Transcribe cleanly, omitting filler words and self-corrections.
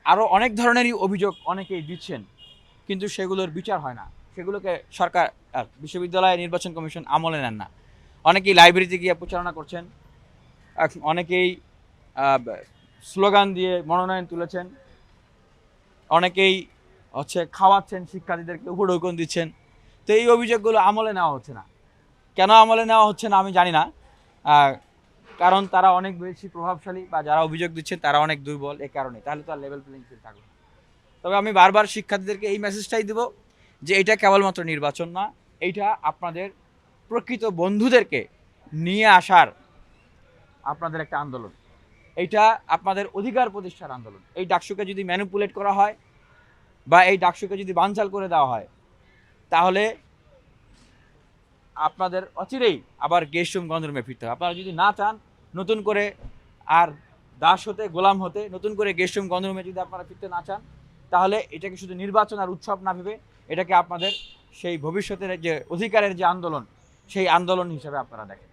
আরও অনেক ধরনেরই অভিযোগ অনেকেই দিচ্ছেন, কিন্তু সেগুলোর বিচার হয় না। সেগুলোকে সরকার বিশ্ববিদ্যালয় নির্বাচন কমিশন আমলে নেন না। অনেকেই লাইব্রেরিতে গিয়ে প্রচারণা করছেন, অনেকেই স্লোগান দিয়ে মনোনয়ন তুলেছেন, অনেকেই খাওয়াচ্ছেন শিক্ষার্থীদেরকে, উপঢৌকন দিচ্ছেন। তো এই অভিযোগগুলো আমলে নেওয়া হচ্ছে না। কেন আমলে নেওয়া হচ্ছে না আমি জানি না, কারণ তারা অনেক বেশি প্রভাবশালী বা যারা অভিযোগ দিচ্ছেন তারা অনেক দুর্বল, এই কারণে। তাহলে তো আর লেভেল প্লেইং ফিল্ড থাকবে না। তবে আমি বারবার শিক্ষার্থীদেরকে এই মেসেজটাই দেব যে এটা কেবলমাত্র নির্বাচন না, এইটা আপনাদের প্রকৃত বন্ধুদেরকে নিয়ে আসার আপনাদের একটা আন্দোলন। এইটা আপনাদের অধিকার প্রতিষ্ঠার আন্দোলন। এই ডাকসুকে যদি ম্যানিপুলেট করা হয় বা এই ডাকসুকে যদি বানচাল করে দেওয়া হয়, তাহলে আপনাদের অচিরেই আবার গেস্টরুম গণরুমে ফিরতে হবে। আপনারা যদি না চান নতুন করে আর দাস হতে, গোলাম হতে, নতুন করে গেস্টরুম গণরুমে যদি আপনারা ফিরতে না চান, তাহলে এটাকে শুধু নির্বাচন আর উৎসব না ভেবে এটাকে আপনাদের সেই ভবিষ্যতের যে অধিকারের যে আন্দোলন, সেই আন্দোলন হিসেবে আপনারা দেখেন।